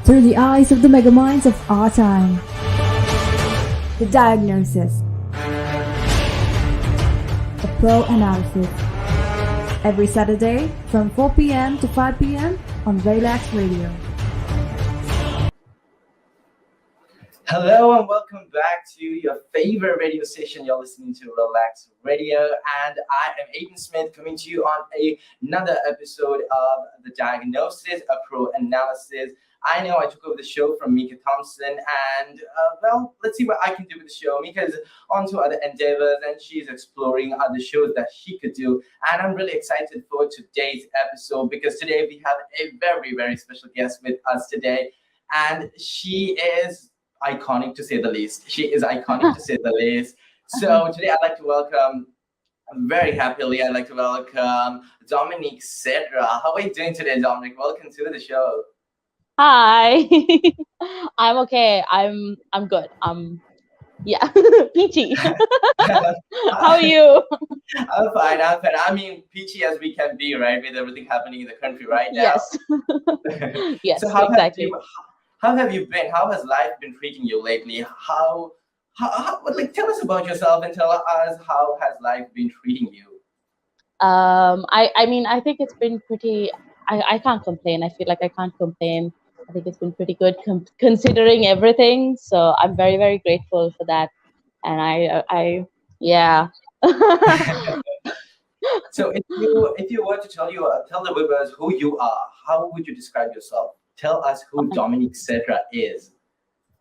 through the eyes of the megaminds of our time. The Diagnosis. A Pro Analysis. Every Saturday from 4 p.m. to 5 p.m. on Relax Radio. Hello and welcome back to your favorite radio station. You're listening to Relax Radio, and I am Aiden Smith coming to you on another episode of The Diagnosis, a Pro Analysis. I know I took over the show from Mika Thompson, and let's see what I can do with the show. Mika's on to other endeavors, and she's exploring other shows that she could do. And I'm really excited for today's episode because today we have a very, very special guest with us today, and she is iconic to say the least. She is iconic to say the least. So today I'd like to welcome, very happily, I'd like to welcome Dominique Sedra. How are you doing today, Dominique? Welcome to the show. Hi. I'm okay. I'm good. Yeah, peachy. How are you? I'm fine. I mean, peachy as we can be, right? With everything happening in the country right now. Yes. Yes, So how exactly. how have you been? How has life been treating you lately? How tell us about yourself and tell us how has life been treating you? I mean, I think it's been pretty. I can't complain. I feel like I can't complain. I think it's been pretty good considering everything. So I'm very, very grateful for that. And yeah. So if you were to tell the viewers who you are, how would you describe yourself? Tell us who Dominique Sedra is.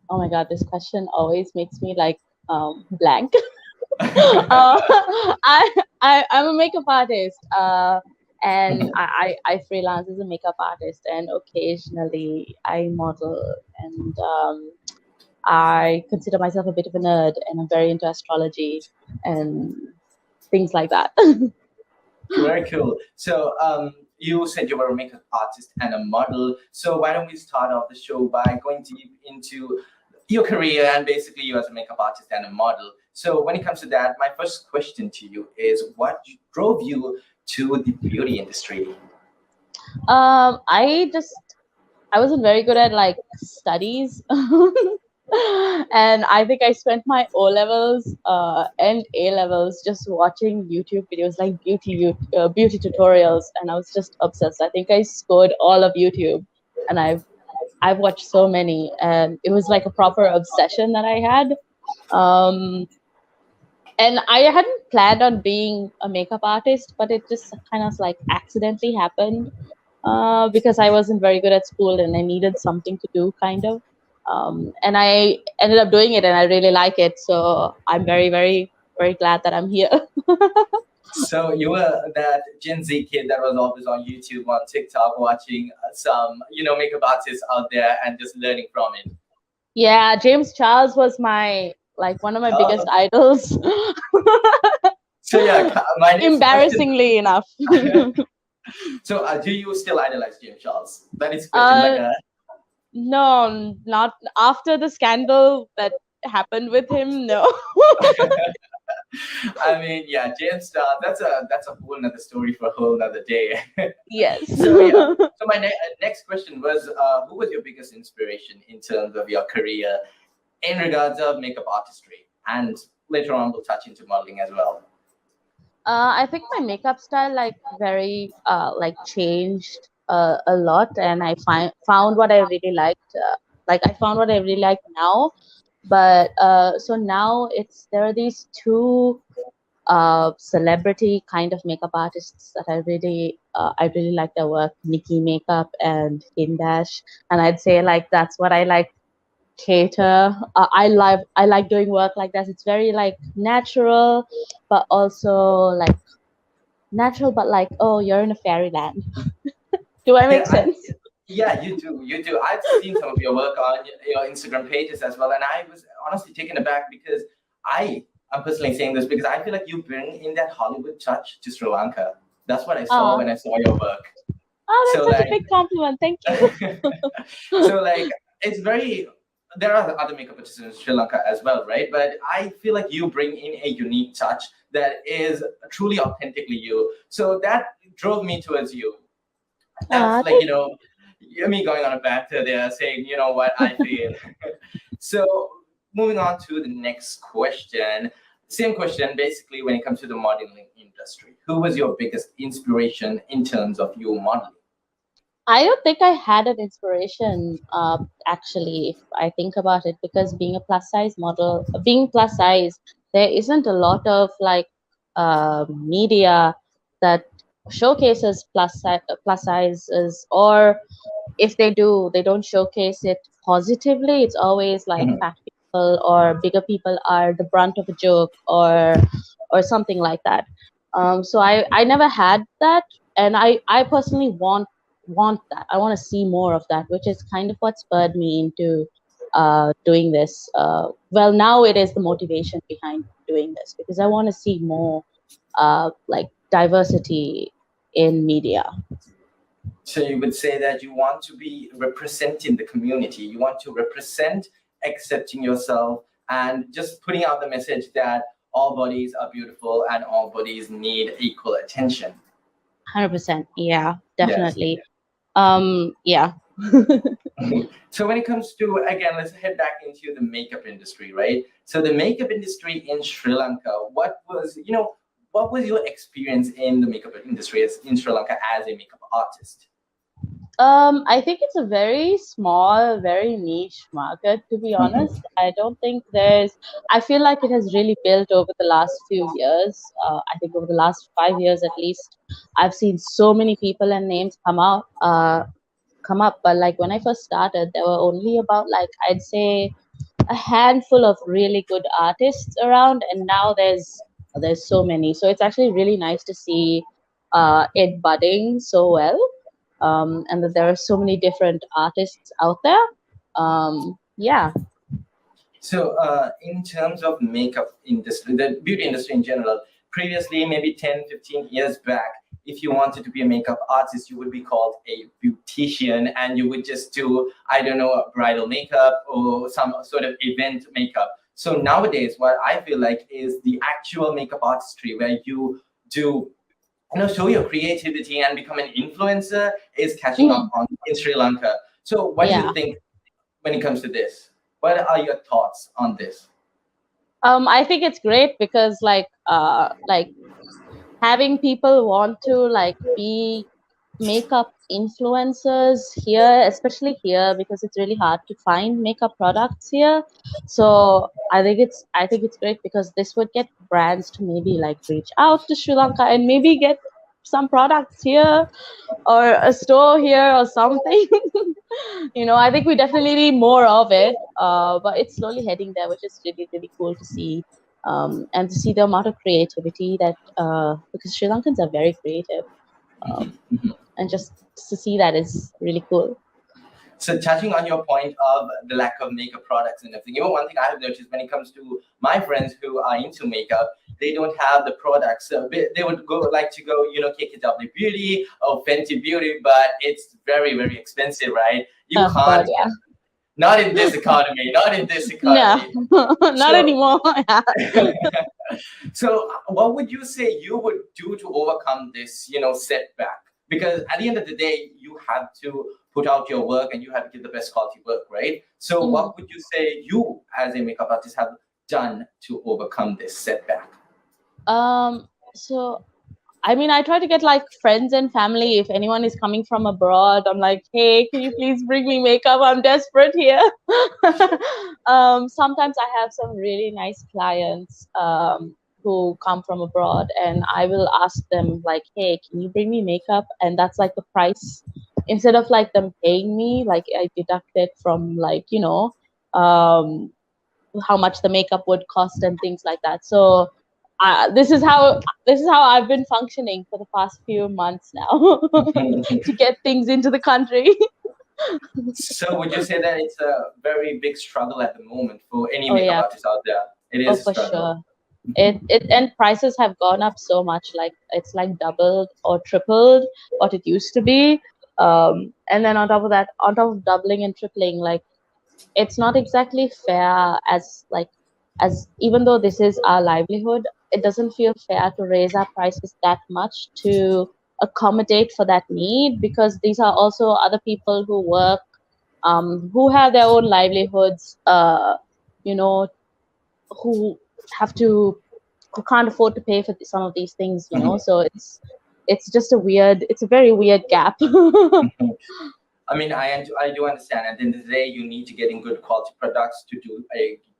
Oh my God, this question always makes me like blank. I'm a makeup artist, and I freelance as a makeup artist, and occasionally I model, and I consider myself a bit of a nerd, and I'm very into astrology and things like that. Very cool. So you said you were a makeup artist and a model. So why don't we start off the show by going deep into your career and basically you as a makeup artist and a model. So when it comes to that, my first question to you is what drove you to the beauty industry? I wasn't very good at like studies. And I think I spent my O levels and A levels just watching YouTube videos like beauty tutorials, and I was just obsessed. I think I scored all of YouTube, and I've watched so many, and it was like a proper obsession that I had. And I hadn't planned on being a makeup artist, but it just kind of like accidentally happened because I wasn't very good at school and I needed something to do, kind of. And I ended up doing it, and I really like it. So I'm very, very, very glad that I'm here. So you were that Gen Z kid that was always on YouTube, on TikTok, watching some, makeup artists out there and just learning from it. Yeah, James Charles was one of my biggest idols. So yeah, my next embarrassingly enough. So do you still idolize James Charles? That is question. No, not after the scandal that happened with him. No. I mean, yeah, James Charles. That's a whole nother story for a whole nother day. Yes. So my next question was, who was your biggest inspiration in terms of your career in regards of makeup artistry? And later on, we'll touch into modeling as well. I think my makeup style very changed a lot, and I found what I really liked. I found what I really like now, but so now there are these two celebrity kind of makeup artists that I really like their work, Nikki Makeup and Kim Dash, and I'd say that's what I like cater. I like doing work like that. It's very natural, but also natural, but oh, you're in a fairyland. Do I make sense? Yeah, you do. I've seen some of your work on your Instagram pages as well, and I was honestly taken aback because I'm personally saying this because I feel like you bring in that Hollywood touch to Sri Lanka. That's what I saw when I saw your work. Oh, that's such a big compliment. Thank you. So it's very. There are other makeup artists in Sri Lanka as well, right? But I feel like you bring in a unique touch that is truly authentically you. So that drove me towards you. That's you're me going on a banter there, saying, you know what I feel. So moving on to the next question. Same question, basically, when it comes to the modeling industry. Who was your biggest inspiration in terms of your modeling? I don't think I had an inspiration, actually, if I think about it, because being a plus size model, being plus size, there isn't a lot of like media that showcases plus sizes, or if they do, they don't showcase it positively. It's always like Mhm. fat people or bigger people are the brunt of a joke, or something like that. So I never had that, and I personally want that. I want to see more of that, which is kind of what spurred me into doing this. Well, now it is the motivation behind doing this because I want to see more like diversity in media. So you would say that you want to be representing the community. You want to represent accepting yourself and just putting out the message that all bodies are beautiful and all bodies need equal attention. 100%. Yeah, Yes. definitely. Yeah. So when it comes to, again, let's head back into the makeup industry, right? So the makeup industry in Sri Lanka, what was your experience in the makeup industry in Sri Lanka as a makeup artist? I think it's a very small, very niche market, to be honest. I don't think I feel like it has really built over the last few years. I think over the last 5 years at least, I've seen so many people and names come up. But like when I first started, there were only about like, I'd say a handful of really good artists around, and now there's so many. So it's actually really nice to see it budding so well, and that there are so many different artists out there. Yeah. So, in terms of makeup industry, the beauty industry in general, previously, maybe 10, 15 years back, if you wanted to be a makeup artist, you would be called a beautician and you would just do, I don't know, bridal makeup or some sort of event makeup. So nowadays, what I feel like is the actual makeup artistry where you do, show your creativity and become an influencer is catching up Mhm. on in Sri Lanka. So what do Yeah. you think when it comes to this? What are your thoughts on this? I think it's great because like having people want to like be makeup influencers here, especially here, because it's really hard to find makeup products here. So I think it's great because this would get brands to maybe like reach out to Sri Lanka and maybe get some products here or a store here or something. I think we definitely need more of it, but it's slowly heading there, which is really, really cool to see. And to see the amount of creativity that, because Sri Lankans are very creative, um, and just to see that is really cool. So touching on your point of the lack of makeup products and everything, one thing I have noticed when it comes to my friends who are into makeup, they don't have the products. So they would like to go, KKW Beauty or Fenty Beauty, but it's very, very expensive, right? You Oh God, can't, yeah. not in this economy, not in this No, economy. not So, anymore. Yeah. so what would you say you would do to overcome this, setback? Because at the end of the day, you have to put out your work and you have to give the best quality work, right? So Mm. what would you say you as a makeup artist have done to overcome this setback? So I mean, I try to get like friends and family. If anyone is coming from abroad, I'm like, hey, can you please bring me makeup? I'm desperate here. Sometimes I have some really nice clients who come from abroad, and I will ask them like, hey, can you bring me makeup? And that's like the price. Instead of like them paying me, like I deduct it from like um, how much the makeup would cost and things like that. So this is how I've been functioning for the past few months now to get things into the country. So would you say that it's a very big struggle at the moment for any Oh makeup yeah, artist out there? It oh is a for struggle. sure. It and prices have gone up so much. Like it's like doubled or tripled what it used to be. And then on top of that, on top of doubling and tripling, like it's not exactly fair as even though this is our livelihood, it doesn't feel fair to raise our prices that much to accommodate for that need, because these are also other people who work, who have their own livelihoods, you know, who have to, who can't afford to pay for some of these things, you know. So it's just a weird, it's a very weird gap. I mean, I do understand. At the end of the day, you need to get in good quality products to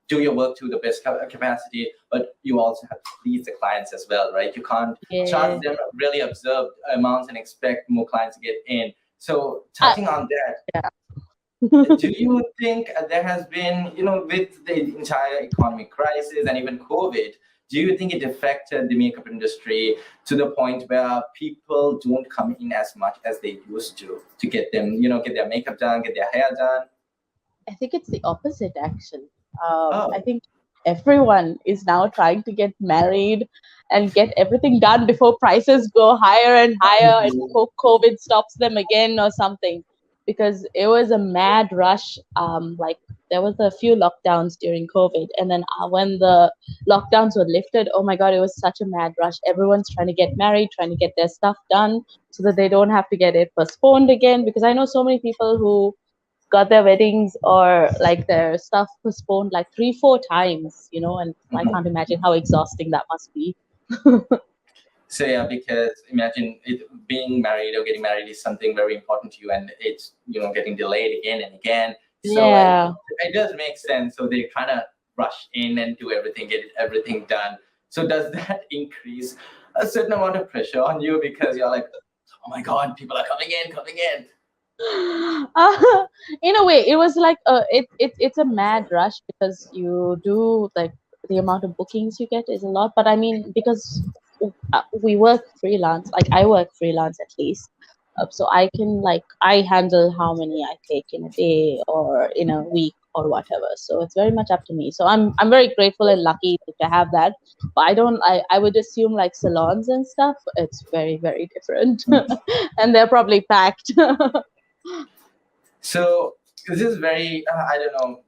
do your work to the best capacity, but you also have to please the clients as well, right? You can't Yeah. charge them really absurd amounts and expect more clients to get in. So, Uh, touching on that, yeah. do you think there has been, with the entire economic crisis and even COVID, do you think it affected the makeup industry to the point where people don't come in as much as they used to get them, get their makeup done, get their hair done? I think it's the opposite, actually. I Oh, think everyone is now trying to get married and get everything done before prices go higher and higher, and before COVID stops them again or something. Because it was a mad rush. Like, there was a few lockdowns during COVID, and then when the lockdowns were lifted, oh my God, it was such a mad rush. Everyone's trying to get married, trying to get their stuff done so that they don't have to get it postponed again. Because I know so many people who got their weddings or like their stuff postponed like 3-4 times, you know, and I mhm. can't imagine how exhausting that must be. So yeah, because imagine being married or getting married is something very important to you, and it's getting delayed again and again. So Yeah. it does make sense. So they're trying to rush in and do everything, get everything done. So does that increase a certain amount of pressure on you because you're like, oh my God, people are coming in. uh, in a way, it was like it's a mad rush, because you do like, the amount of bookings you get is a lot. But I mean, because we work freelance, like I work freelance at least, so I can, like, I handle how many I take in a day or in a week or whatever. So it's very much up to me. So I'm very grateful and lucky to have that. But I would assume like salons and stuff, it's very, very different. And they're probably packed. So this is very, I don't know,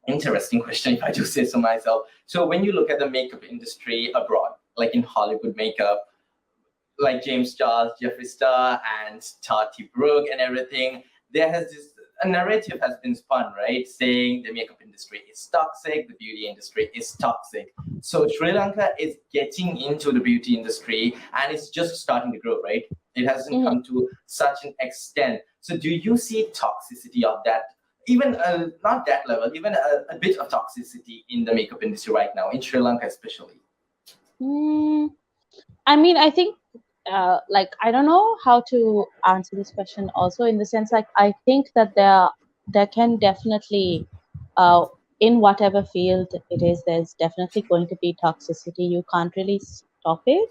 interesting question if I do say so myself. So when you look at the makeup industry abroad, like in Hollywood makeup, like James Charles, Jeffree Star, and Tati Brooke, and everything, there has this a narrative has been spun, right? Saying the makeup industry is toxic, the beauty industry is toxic. So Sri Lanka is getting into the beauty industry, and it's just starting to grow, right? It hasn't Mhm. come to such an extent. So do you see toxicity of that? Even not that level, even a bit of toxicity in the makeup industry right now in Sri Lanka, especially. Mm, I mean, I think, like, I don't know how to answer this question also, in the sense, like, I think that there can definitely, uh, in whatever field it is, there's definitely going to be toxicity. You can't really stop it.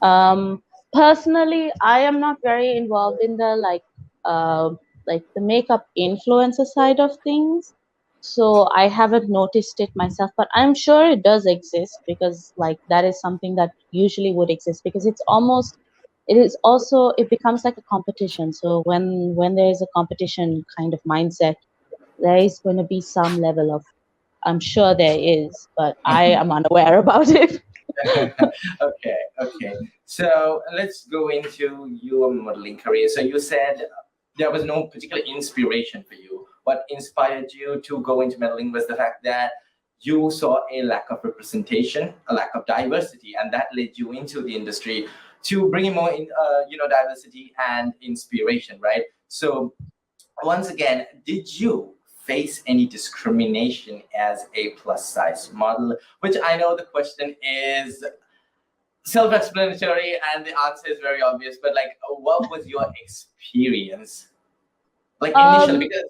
Um, Personally, I am not very involved in the uh, like the makeup influencer side of things, so I haven't noticed it myself. But I'm sure it does exist, because like that is something that usually would exist, because it is also, it becomes like a competition. So when there is a competition kind of mindset, there is going to be some level of, I'm sure there is, but I am unaware about it. Okay, okay. So let's go into your modeling career. So you said there was no particular inspiration for you. What inspired you to go into modeling was the fact that you saw a lack of representation, a lack of diversity, and that led you into the industry to bring in more, diversity and inspiration, right? So once again, did you face any discrimination as a plus size model? Which I know the question is self-explanatory and the answer is very obvious, but like, what was your experience like initially? um Because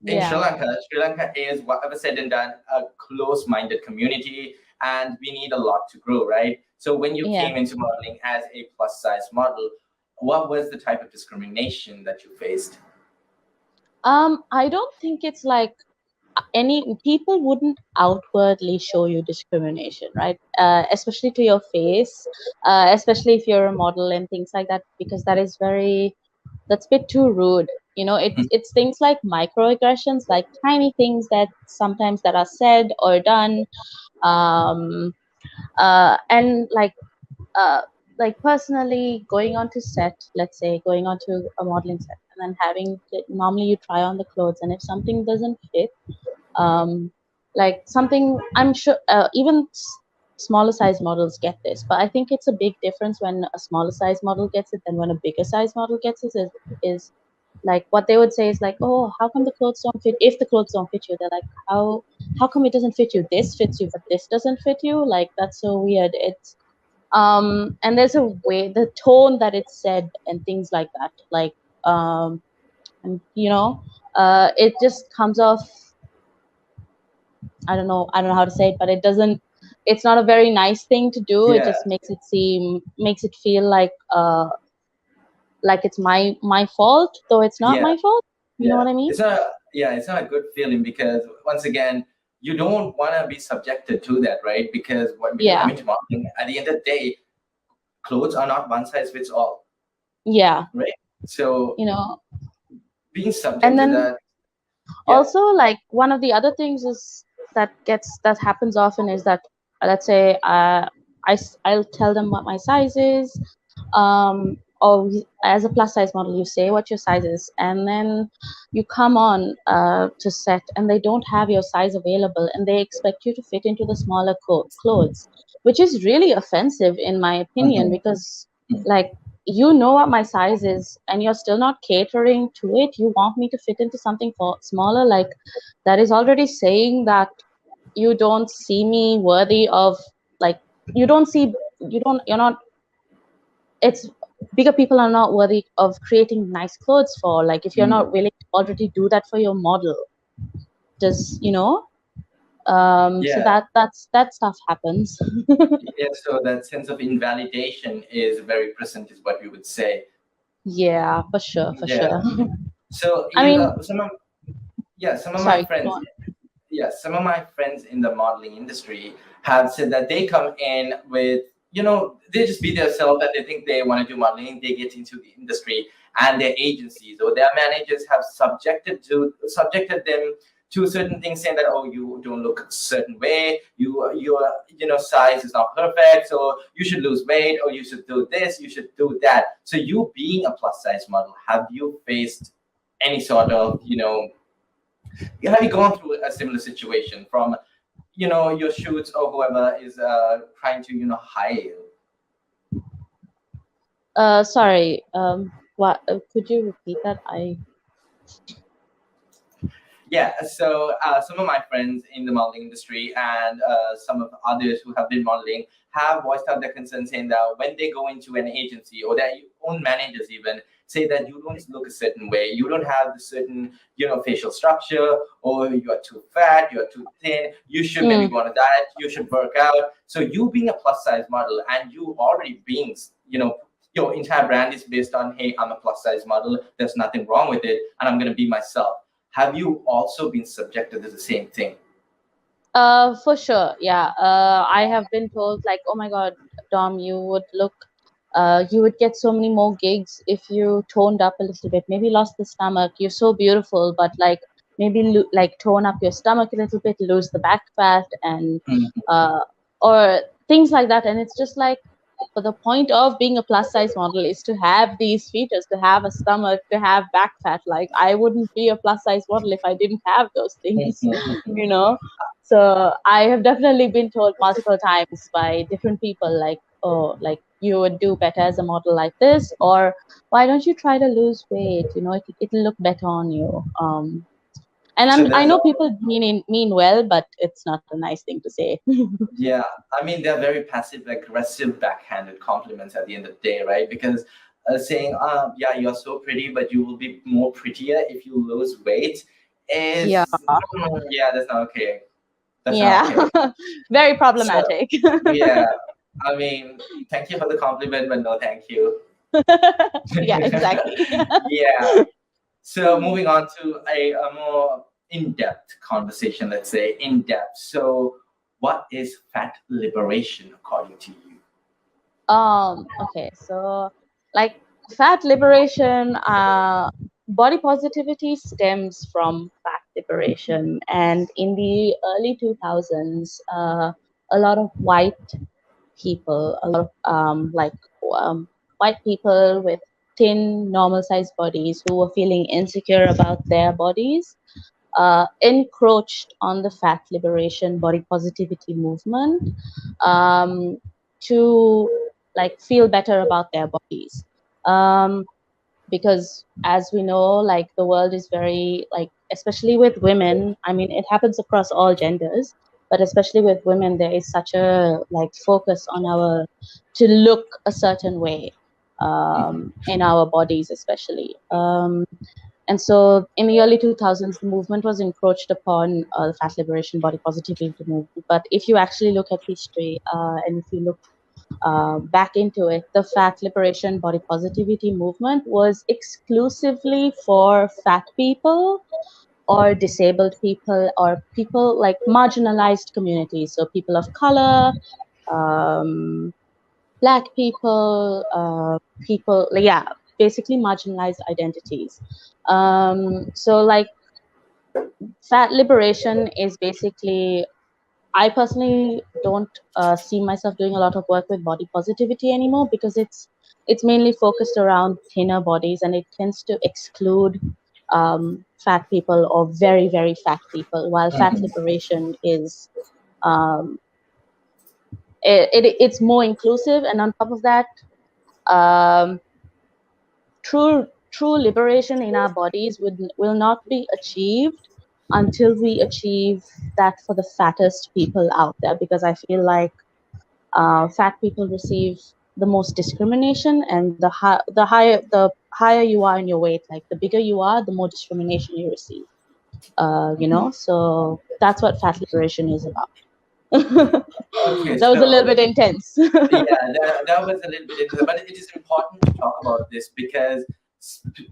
in yeah. Sri Lanka is, whatever said and done, a close-minded community, and we need a lot to grow, right? So when you Yeah. came into modeling as a plus size model, what was the type of discrimination that you faced? I don't think it's like, any people wouldn't outwardly show you discrimination, right? Especially to your face, especially if you're a model and things like that, because that's a bit too rude. You know, it's things like microaggressions, like tiny things that sometimes that are said or done, and like, uh, like personally going on to set, let's say going on to a modeling set, and then normally you try on the clothes, and if something doesn't fit, um, like something, I'm sure even smaller size models get this, but I think it's a big difference when a smaller size model gets it than when a bigger size model gets it. Is like what they would say is like, oh, how come the clothes don't fit? If the clothes don't fit you, they're like, how come it doesn't fit you? This fits you, but this doesn't fit you. Like that's so weird. It's and there's a way, the tone that it's said and things like that, like and it just comes off, I don't know how to say it, but it's not a very nice thing to do. It Yeah, just makes it feel like it's my fault, though it's not yeah, my fault. You know yeah. what I mean? It's not a good feeling because once again, you don't want to be subjected to that, right? Because when you're Yeah, coming to marketing, at the end of the day, clothes are not one size fits all, yeah, right? So you know. being And subject to then that, yeah. also, like, one of the other things is that happens often is that, let's say, I'll tell them what my size is, or as a plus size model, you say what your size is, and then you come on to set, and they don't have your size available, and they expect you to fit into the smaller clothes, which is really offensive in my opinion, Mhm. because, like, you know what my size is, and you're still not catering to it. You want me to fit into something smaller, like, that is already saying that you don't see me worthy of, like, you don't see you're not, it's bigger people are not worthy of creating nice clothes for, like, if you're not Mm. willing to already do that for your model, just so Yeah, that stuff happens. yeah. So that sense of invalidation is very present, is what we would say. Yeah, for sure, for Yeah. sure. So I you, mean, some of my sorry, go friends, on. yeah, some of my friends in the modeling industry have said that they come in with, they just be themselves and they think they want to do modeling. They get into the industry and their agencies or their managers have subjected them to certain things, saying that, oh, you don't look a certain way, your size is not perfect, so you should lose weight, or you should do this, you should do that. So you being a plus size model, have you faced any sort of, have you gone through a similar situation from, your shoots or whoever is trying to, hire you? Sorry, what, could you repeat that? Yeah, so some of my friends in the modeling industry and some of others who have been modeling have voiced out their concern, saying that when they go into an agency or their own managers even say that you don't look a certain way, you don't have the certain, facial structure, or you are too fat, you are too thin, you should maybe Mm, go on a diet, you should work out. So you being a plus size model and you already being, your entire brand is based on, hey, I'm a plus size model, there's nothing wrong with it, and I'm going to be myself. Have you also been subjected to the same thing? for sure, yeah. I have been told, like, oh my God, Dom, you would get so many more gigs if you toned up a little bit. Maybe lost the stomach. You're so beautiful, but, like, maybe like tone up your stomach a little bit, lose the back fat, and Mhm. uh, or things like that. And it's just like, but the point of being a plus size model is to have these features, to have a stomach, to have back fat. Like, I wouldn't be a plus size model if I didn't have those things, you know. So I have definitely been told multiple times by different people, like, oh, like, you would do better as a model like this, or why don't you try to lose weight? It'll look better on you. And So I there's know a, people mean well, but it's not a nice thing to say. yeah, I mean, they're very passive aggressive backhanded compliments at the end of the day, right? Because saying, yeah, you're so pretty, but you will be more prettier if you lose weight Yeah, is, yeah, that's not okay. That's not yeah, okay. very So, problematic. yeah, I mean, thank you for the compliment, but no thank you. Yeah, exactly. Yeah. So moving on to a more in-depth conversation, let's say in-depth. So what is fat liberation according to you? Okay, so, like, fat liberation, body positivity stems from fat liberation, and in the early 2000s, a lot of white people, a lot of like white people with thin, normal-sized bodies who were feeling insecure about their bodies encroached on the fat liberation, body positivity movement um, to like feel better about their bodies. Because as we know, like the world is very like, especially with women, I mean, it happens across all genders, but especially with women, there is such a like focus on our to look a certain way in our bodies, especially. And so in the early 2000s, the movement was encroached upon, the fat liberation, body positivity movement. But if you actually look at history, and if you look back into it, the fat liberation, body positivity movement was exclusively for fat people or disabled people or people like marginalized communities. So people of color, um, Black people, people, yeah, basically marginalized identities. So like fat liberation is basically, I personally don't see myself doing a lot of work with body positivity anymore because it's mainly focused around thinner bodies and it tends to exclude fat people or very, very fat people, while fat liberation is um, it's more inclusive. And on top of that, um, true liberation in our bodies will not be achieved until we achieve that for the fattest people out there, because I feel like fat people receive the most discrimination, and the higher you are in your weight, like the bigger you are, the more discrimination you receive. So that's what fat liberation is about. Okay, That was a so little bit intense. yeah, that was a little bit into but it is important to talk about this because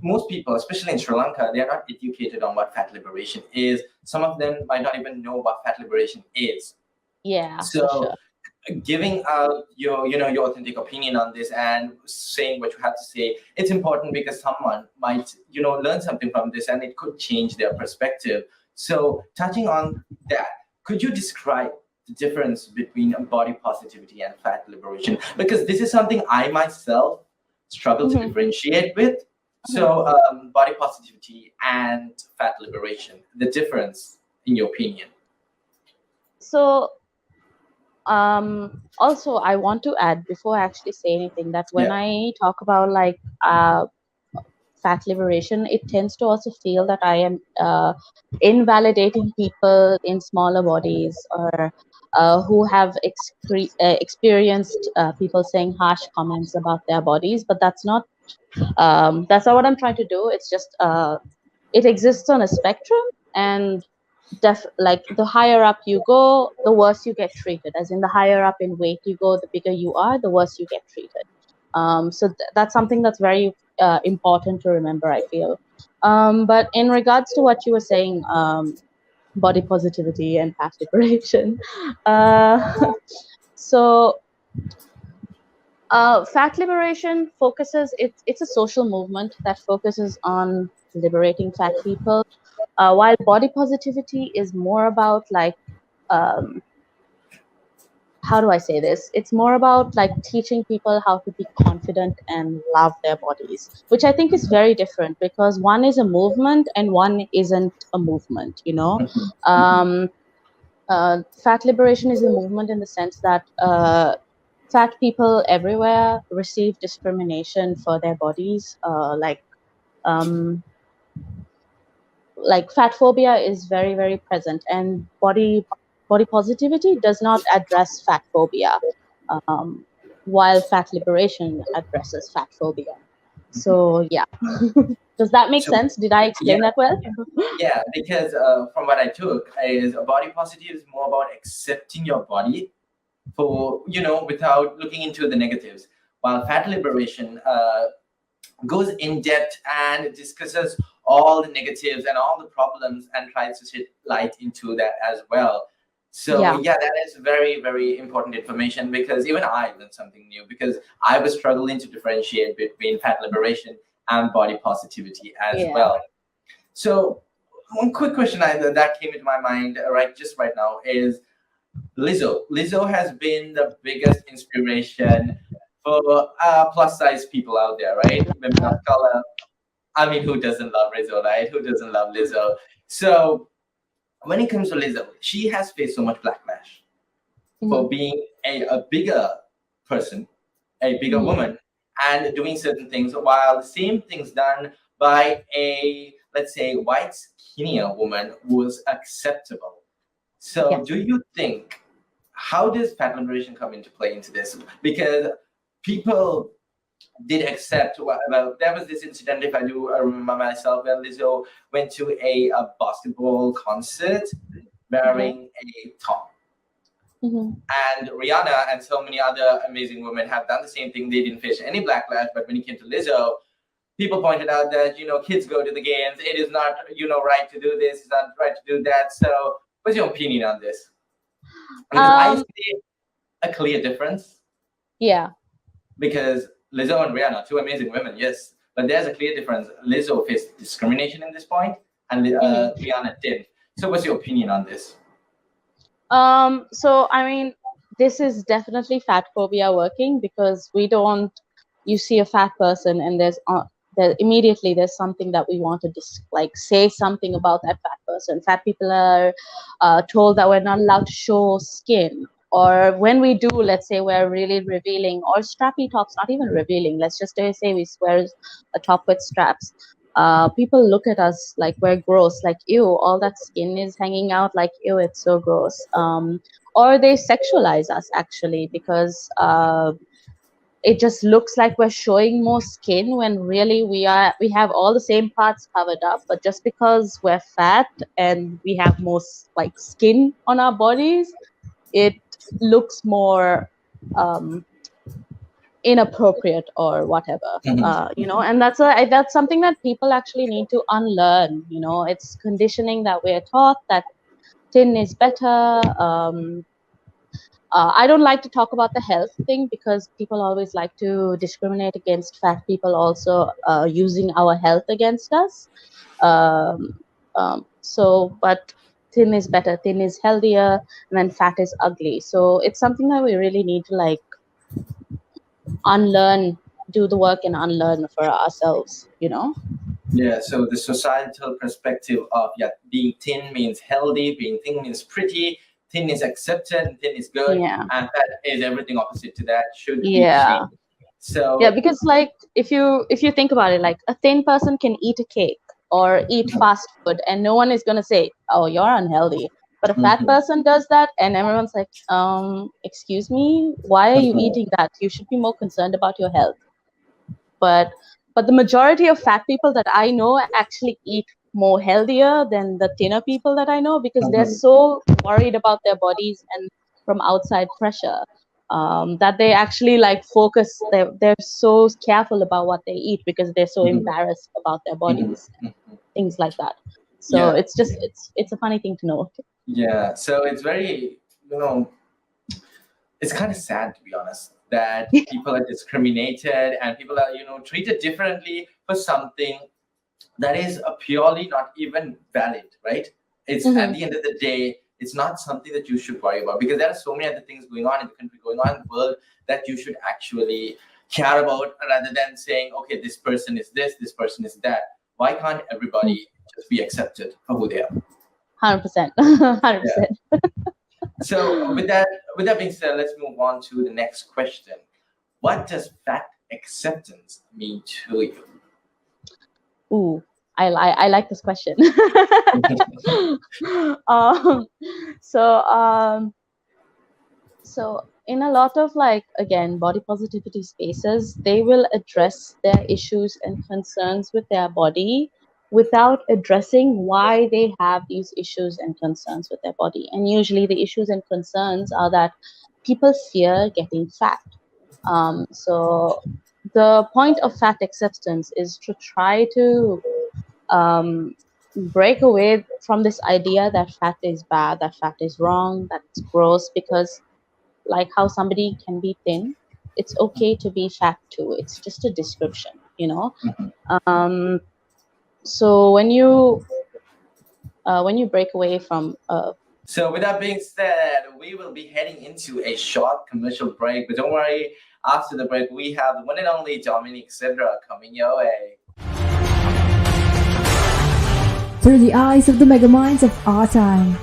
most people, especially in Sri Lanka, they are not educated on what fat liberation is. Some of them might not even know what fat liberation is. Yeah, for So sure. giving out your authentic opinion on this and saying what you have to say, it's important because someone might learn something from this and it could change their perspective. So touching on that, could you describe the difference between body positivity and fat liberation, because this is something I myself struggle to Mhm, differentiate with. mhm. So body positivity and fat liberation, the difference in your opinion. So also I want to add before I actually say anything that when Yeah. I talk about like fat liberation, it tends to also feel that I am invalidating people in smaller bodies or who have experienced people saying harsh comments about their bodies, but that's not what I'm trying to do. It's just it exists on a spectrum, and like the higher up you go, the worse you get treated. As in, the higher up in weight you go, the bigger you are, the worse you get treated. So that's something that's very important to remember, I feel. But in regards to what you were saying, body positivity and fat liberation, so fat liberation focuses. It's a social movement that focuses on liberating fat people, while body positivity is more about like um, how do I say this? It's more about like teaching people how to be confident and love their bodies, which I think is very different because one is a movement and one isn't a movement. Um, Fat liberation is a movement in the sense that fat people everywhere receive discrimination for their bodies, um, like fat phobia is very, very present, and body positivity does not address fat phobia, um, while fat liberation addresses fat phobia. So yeah. Does that make So sense? Did I yeah, explain that well? yeah, because from what I took is a body positive is more about accepting your body for without looking into the negatives, while fat liberation goes in depth and discusses all the negatives and all the problems and tries to shed light into that as well. So Yeah. yeah, that is very, very important information because even I learned something new because I was struggling to differentiate between fat liberation and body positivity as Yeah. well. So one quick question that came into my mind right now is Lizzo. Lizzo has been the biggest inspiration for plus size people out there, right? Women of color. I mean, who doesn't love Rizzo, right? Who doesn't love Lizzo? So when it comes to Lizzo, she has faced so much backlash for being a bigger person, a bigger woman, and doing certain things, while the same things done by a, let's say, white, skinnier woman was acceptable. So, Yes. do you think, how does fat liberation come into play into this? Because people did accept, well, there was this incident, if I do remember myself, where Lizzo went to a basketball concert wearing a top. And Rihanna and so many other amazing women have done the same thing. They didn't face any backlash, but when it came to Lizzo, people pointed out that, kids go to the games. It is not, right to do this. It's not right to do that. So what's your opinion on this? Because I see a clear difference. Yeah. Because Lizzo and Rihanna, two amazing women, yes. But there's a clear difference. Lizzo faced discrimination in this point, and Rihanna didn't. So what's your opinion on this? So I mean, this is definitely fat phobia working, because you see a fat person and there immediately there's something that we want to say something about that fat person. Fat people are told that we're not allowed to show skin, or when we do, let's say we're really revealing, or strappy tops, not even revealing. Let's just say we wear a top with straps. People look at us like we're gross, like, ew, all that skin is hanging out, like, ew, it's so gross. Or they sexualize us, actually, because it just looks like we're showing more skin, when really we have all the same parts covered up, but just because we're fat and we have more skin on our bodies, it looks more inappropriate or whatever. And that's something that people actually need to unlearn. It's conditioning that we're taught, that thin is better. I don't like to talk about the health thing, because people always like to discriminate against fat people, also using our health against us. But thin is better, thin is healthier, and then fat is ugly. So it's something that we really need to unlearn, do the work and unlearn for ourselves. Yeah, so the societal perspective of being thin means healthy, being thin means pretty, thin is accepted, and thin is good, and fat is everything opposite to that, should be changed. So because if you think about it, a thin person can eat a cake or eat fast food, and no one is going to say, oh, you're unhealthy. But a fat person does that, and everyone's like, excuse me, why are you eating that? You should be more concerned about your health. But the majority of fat people that I know actually eat more healthier than the thinner people that I know, because they're so worried about their bodies and from outside pressure, that they actually focus. They're so careful about what they eat, because they're so embarrassed about their bodies, things like that. So it's just it's a funny thing to know. Yeah, so it's very, it's kind of sad, to be honest, that people are discriminated and people are, treated differently for something that is purely not even valid, right? It's at the end of the day, it's not something that you should worry about, because there are so many other things going on in the country, going on in the world, that you should actually care about, rather than saying, okay, this person is this person is that. Why can't everybody just be accepted for who they are? 100%. 100%. Yeah. So with that being said, let's move on to the next question. What does fat acceptance mean to you? Ooh, I like this question. So in a lot of again, body positivity spaces, they will address their issues and concerns with their body without addressing why they have these issues and concerns with their body. And usually the issues and concerns are that people fear getting fat. So the point of fat acceptance is to try to break away from this idea that fat is bad, that fat is wrong, that it's gross, because like how somebody can be thin, it's okay to be fat too. It's just a description, So when you break away from So with that being said, we will be heading into a short commercial break, but don't worry, After the break, we have the one and only Dominique Sedra coming your way. Through the eyes of the megaminds of our time.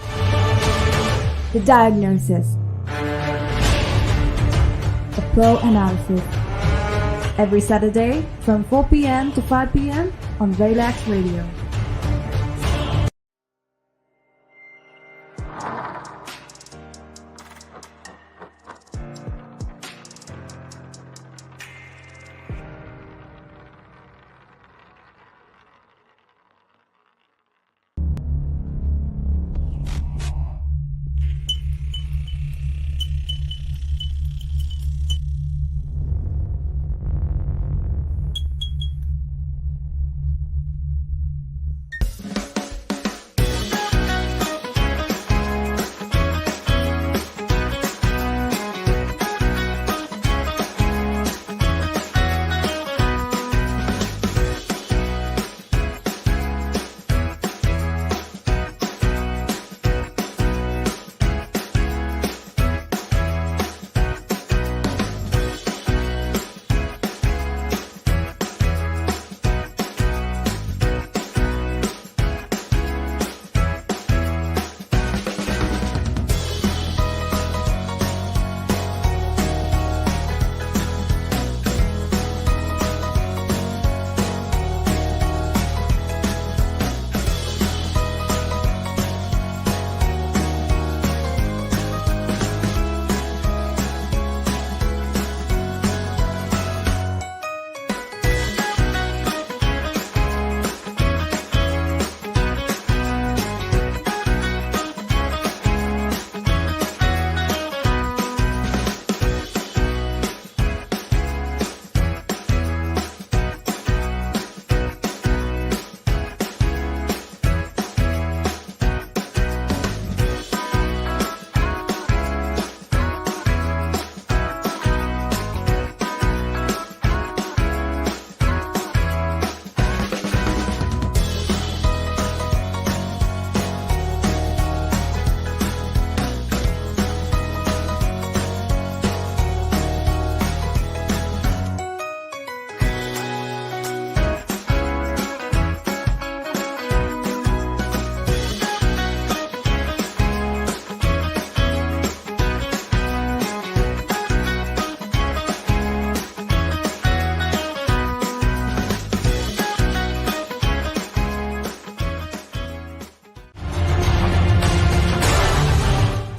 The Diagnosis. A pro analysis. Every Saturday from 4 p.m. to 5 p.m. on Relax Radio.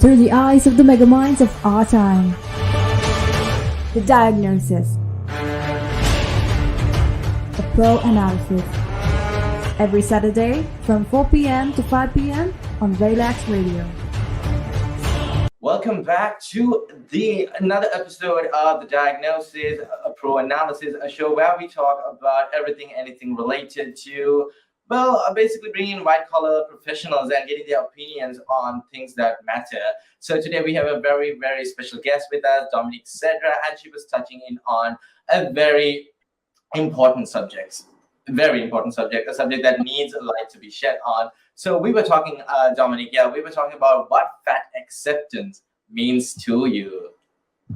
Through the eyes of the megaminds of our time. The Diagnosis. A pro analysis. Every Saturday from 4 p.m. to 5 p.m. on Relax Radio. Welcome back to another episode of The Diagnosis, a pro analysis, a show where we talk about everything, anything related to, basically bringing in white-collar professionals and getting their opinions on things that matter. So today we have a very, very special guest with us, Dominique Sedra, and she was touching in on a very important subject. A subject that needs a light to be shed on. So we were talking, Dominique, we were talking about what fat acceptance means to you.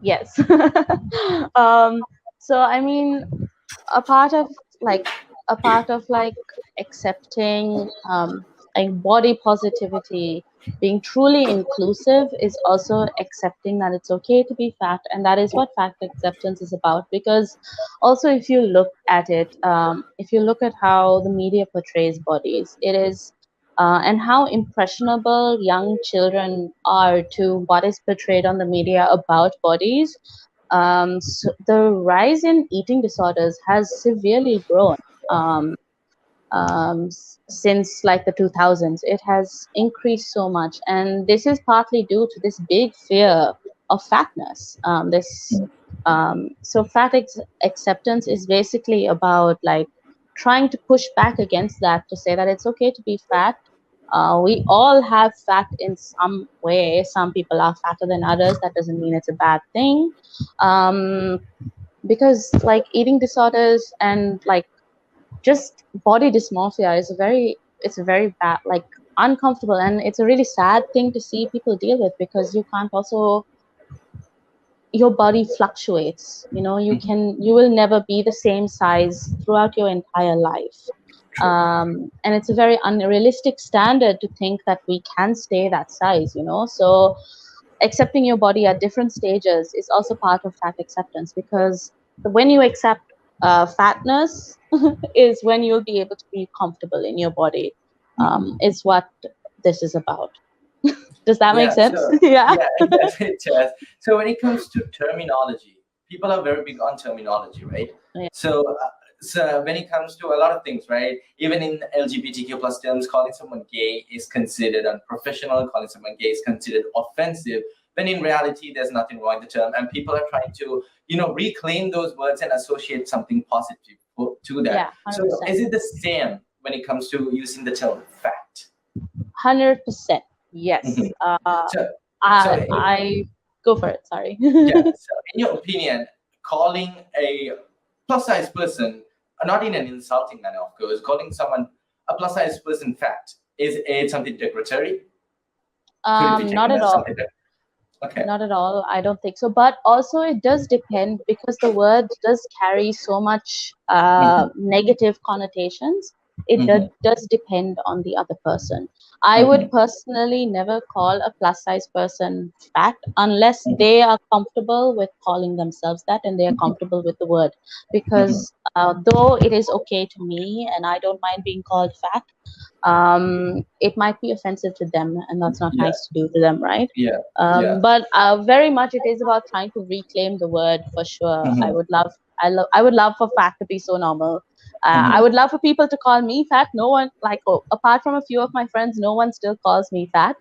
Yes. So I mean, a part of like accepting like body positivity, being truly inclusive, is also accepting that it's okay to be fat, and that is what fat acceptance is about. Because also, if you look at it, if you look at how the media portrays bodies, it is and how impressionable young children are to what is portrayed on the media about bodies. So the rise in eating disorders has severely grown. Since like the 2000s. It has increased so much, and this is partly due to this big fear of fatness. So acceptance is basically about like trying to push back against that, to say that it's okay to be fat. We all have fat in some way. Some people are fatter than others. That doesn't mean it's a bad thing. Because like eating disorders and like just body dysmorphia is a very bad, like uncomfortable, and it's a really sad thing to see people deal with, because your body fluctuates. You will never be the same size throughout your entire life. And it's a very unrealistic standard to think that we can stay that size. So accepting your body at different stages is also part of fat acceptance, because when you accept fatness is when you'll be able to be comfortable in your body. Is what this is about. Does that make Yeah, sense? so Yeah. yeah, yes, it does. So when it comes to terminology, people are very big on terminology, right? Yeah. So when it comes to a lot of things, right? Even in LGBTQ plus terms, calling someone gay is considered unprofessional. Calling someone gay is considered offensive. When in reality, there's nothing wrong with the term, and people are trying to, reclaim those words and associate something positive to that. Yeah, So 100%. is it the same when it comes to using the term fact? 100%. Yes. Mhm. So, so I go for it. Sorry. yeah. So, in your opinion, calling a plus size person, not in an insulting manner, of course, calling someone a plus size person fat, is it something derogatory? Could it be Not taken at as all. something that? Okay. Not at all. I don't think so. But also, it does depend, because the word does carry so much Mm-hmm. negative connotations. It Mm-hmm. does depend on the other person. I Mm-hmm. would personally never call a plus size person fat unless Mm-hmm. they are comfortable with calling themselves that and they are comfortable with the word. Mm-hmm. Because though it is okay to me and I don't mind being called fat, it might be offensive to them, and that's not Yeah. nice to do to them, right? Yeah. Yeah. But very much it is about trying to reclaim the word, for sure. Mm-hmm. I would love for fat to be so normal. I Mm-hmm. would love for people to call me fat. No one, like, apart from a few of my friends, no one still calls me fat,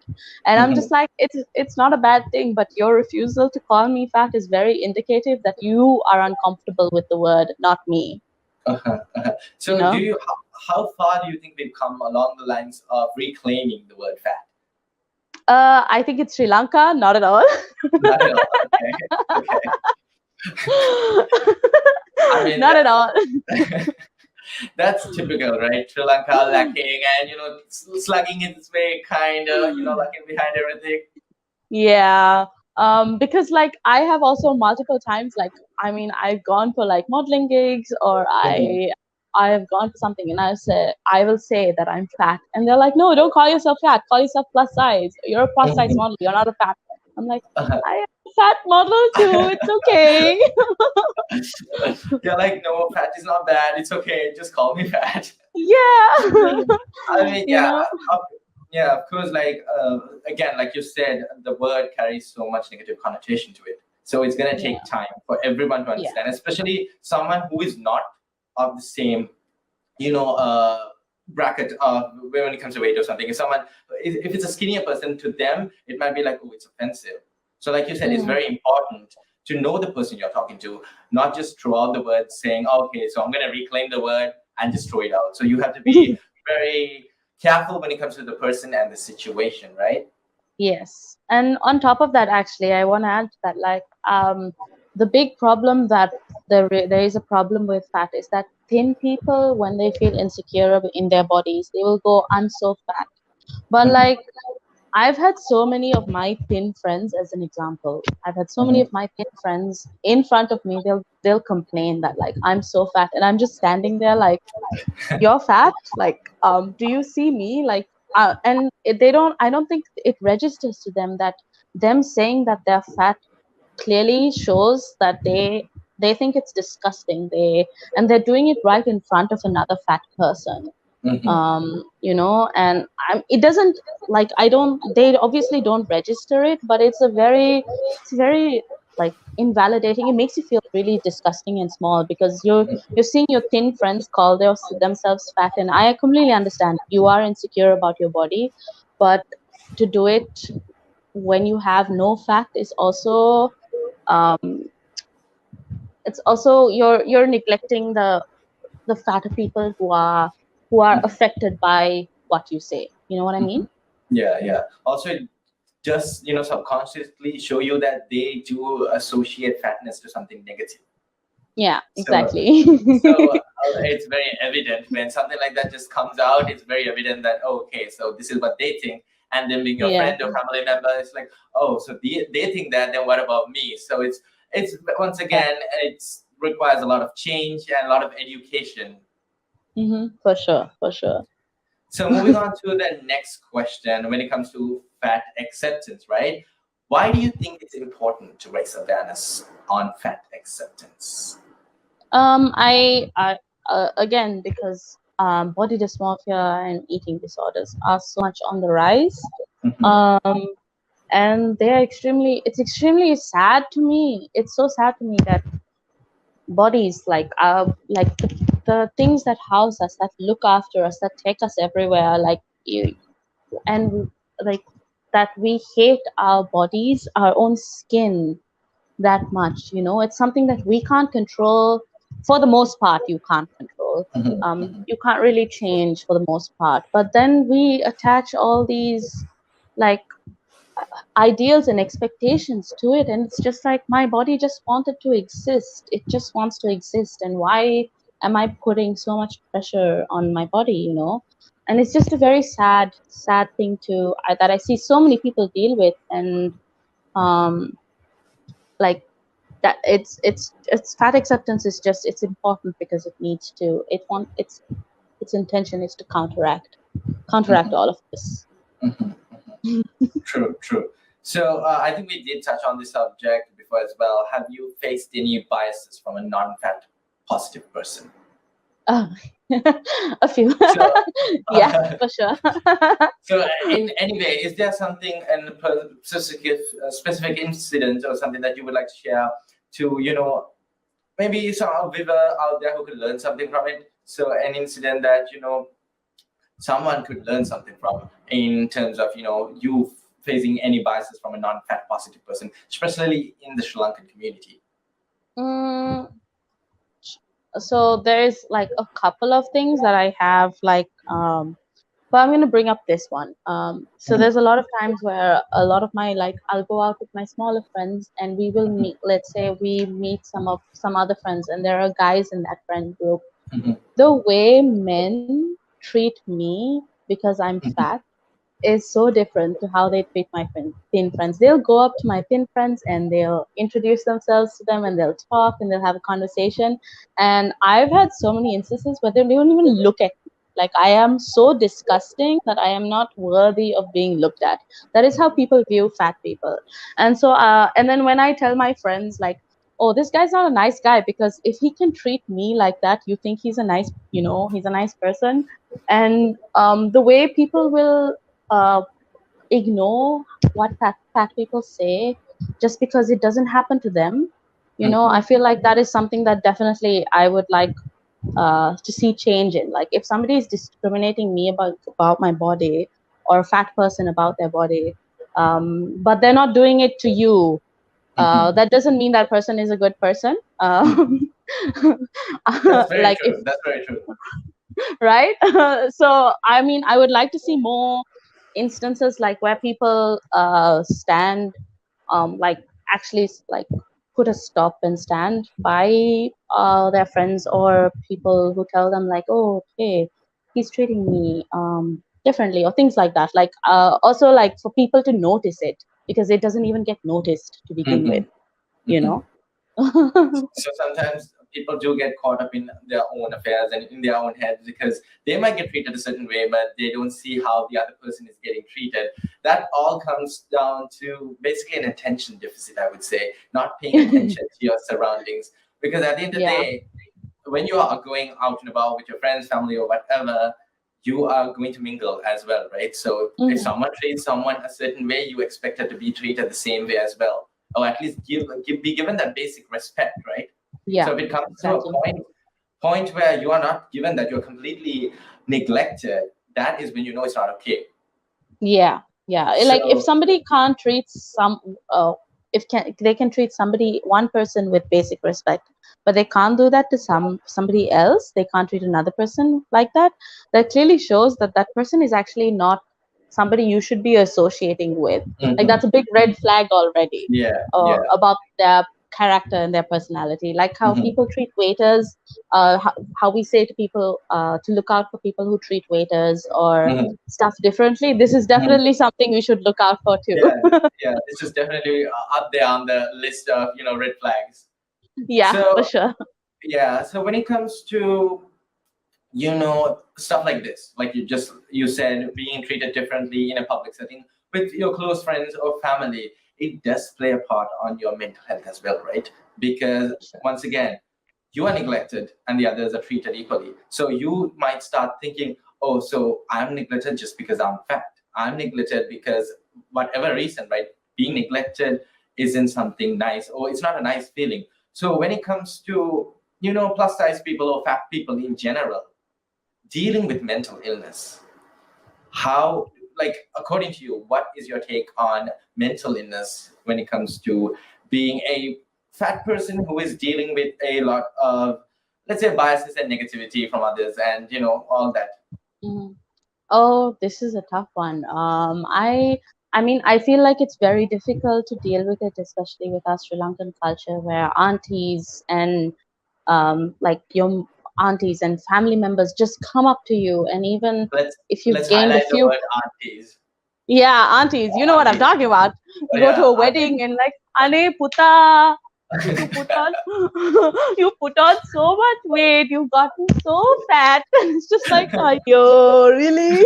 and I'm Mm-hmm. just like, it's not a bad thing, but your refusal to call me fat is very indicative that you are uncomfortable with the word, not me. Uh-huh. Uh-huh. You So, know. how far do you think we've come along the lines of reclaiming the word fat? I think it's Sri Lanka, not at all. Not at all. Okay. Okay. I mean, Not at all. that's typical, right? Sri Lanka lacking and slugging its way, kind of, lacking behind everything. Yeah. Because like I have also multiple times, like, I mean, I've gone for like modeling gigs, or Mhm, I have gone for something, and I will say that I'm fat, and they're like, no, don't call yourself fat, call yourself plus size. You're a plus size mhm. model, you're not a fat one. I'm like, Uh-huh. I am a fat model too, it's okay. You're like, no, fat is not bad. It's okay. Just call me fat. Yeah. I mean, You know. of, yeah, of course. Like again, like you said, the word carries so much negative connotation to it. So it's gonna Yeah. take time for everyone to Yeah. understand, especially someone who is not of the same bracket when it comes to weight or something. If it's a skinnier person, to them it might be like, oh, it's offensive. So like you said, it's Mm. very important to know the person you're talking to, not just throw out the word saying, oh, okay, so I'm going to reclaim the word and just throw it out. So you have to be very careful when it comes to the person and the situation, right? Yes. And on top of that, actually, I want to add that, like, the big problem that there is a problem with fat is that thin people, when they feel insecure in their bodies, they will go, I'm so fat. But Mhm, like, I've had so many of my thin friends, as an example. I've had so many mhm, of my thin friends in front of me. They'll complain that, like, I'm so fat, and I'm just standing there like, you're fat, like, do you see me, like, and they don't, I don't think it registers to them that them saying that they're fat clearly shows that they think it's disgusting, and they're doing it right in front of another fat person. mhm. And it doesn't, like, I don't, they obviously don't register it, but it's very like invalidating. It makes you feel really disgusting and small, because you're seeing your thin friends call themselves fat, and I completely understand you are insecure about your body, but to do it when you have no fat is also, um, it's also, you're neglecting the fatter people who are affected by what you say. You know what I mean? Yeah, yeah. Also, it just subconsciously show you that they do associate fatness to something negative. Yeah, So exactly. it's very evident when something like that just comes out. It's very evident that, oh, okay, so this is what they think, and then being your Yeah. friend or family member, it's like, oh, so they think that. Then what about me? So it's once again, it's requires a lot of change and a lot of education. For sure, for sure. So moving on to the next question, when it comes to fat acceptance, right? Why do you think it's important to raise awareness on fat acceptance? I again, because body dysmorphia and eating disorders are so much on the rise. Mhm. Um, and it's extremely sad to me. It's so sad to me that bodies like the things that house us, that look after us, that take us everywhere, like you, and like that we hate our bodies, our own skin that much. It's something that we can't control. For the most part, you can't control. Mhm. Mhm. You can't really change for the most part, but then we attach all these like ideals and expectations to it, and it's just like my body just wanted to exist. It just wants to exist, and why am I putting so much pressure on my body? And it's just a very sad thing that I see so many people deal with. And um like that, it's fat acceptance is just, it's important because its intention is to counteract all of this. Mhm. True, true. So I think we did touch on this subject before as well. Have you faced any biases from a non-fat positive person? Oh, a few. So, Yeah, for sure. so in anyway, is there something and specific incident or something that you would like to share to maybe some viewer out there who could learn something from it? So an incident that someone could learn something from in terms of you facing any biases from a non-fat positive person, especially in the Sri Lankan community. Mm, so there's like a couple of things that I have, but I'm gonna bring up this one. So Mhm. there's a lot of times where a lot of my, like, I'll go out with my smaller friends and we will meet. Let's say we meet some other friends, and there are guys in that friend group. Mhm. The way men treat me because I'm Mhm. fat is so different to how they treat my thin friends. They'll go up to my thin friends and they'll introduce themselves to them, and they'll talk and they'll have a conversation. And I've had so many instances where they don't even look at me. Like, I am so disgusting that I am not worthy of being looked at. That is how people view fat people. And so, and then when I tell my friends, like, oh, this guy's not a nice guy, because if he can treat me like that, you think he's a nice person. And the way people will uh, ignore what fat people say just because it doesn't happen to them. I Mhm. feel like that is something that definitely I would like to see change in. Like, if somebody is discriminating me about my body, or a fat person about their body, but they're not doing it to you, Mhm. that doesn't mean that person is a good person. Mhm. That's very Like, if true. That's very true. right. So I mean, I would like to see more instances like where people stand, like, actually, like, put a stop and stand by their friends or people who tell them, like, oh, okay, he's treating me differently, or things like that. Like, also, like, for people to notice it, because it doesn't even get noticed to begin with, Mhm. you Mhm. know. So sometimes people do get caught up in their own affairs and in their own heads because they might get treated a certain way, but they don't see how the other person is getting treated. That all comes down to basically an attention deficit, I would say, not paying attention to your surroundings. Because at the end of the Yeah. day, when you are going out and about with your friends, family, or whatever, you are going to mingle as well, right? So if Mhm. someone treats someone a certain way, you expect her to be treated the same way as well, or at least be given that basic respect, right? Yeah, So if it comes to a exactly. point where you are not given that, you're completely neglected, that is when you know it's not okay. Yeah, yeah. Like, if So somebody can't treat if they can treat one person with basic respect, but they can't do that to somebody else. They can't treat another person like that. That clearly shows that that person is actually not somebody you should be associating with. Like, mhm. that's a big red flag already, Yeah, yeah. about their character and their personality, like how Mhm. people treat waiters, how we say to people to look out for people who treat waiters or Mhm. stuff differently. This is Mhm. definitely something we should look out for too. Yeah, yeah, this is definitely up there on the list of red flags. Yeah, for So sure. yeah, so when it comes to stuff like this, like you said, being treated differently in a public setting with your close friends or family, it does play a part on your mental health as well, right? Because once again, you are neglected and the others are treated equally. So you might start thinking, oh, so I'm neglected just because I'm fat. I'm neglected because whatever reason, right? Being neglected isn't something nice, or it's not a nice feeling. So when it comes to, plus size people or fat people in general, dealing with mental illness, how, like, according to you, what is your take on mental illness when it comes to being a fat person who is dealing with a lot of, let's say, biases and negativity from others, and all that? Mhm. Oh, this is a tough one. I mean, I feel like it's very difficult to deal with it, especially with our Sri Lankan culture, where aunties and like your aunties and family members just come up to you, and even let's if you've let's gained a highlight the few, word aunties. yeah, aunties, you know what I'm Aunties. talking about. Oh, You go to yeah, a wedding and like, Ane puta, you put on you put on so much weight, you've gotten so fat. It's just like, are you really?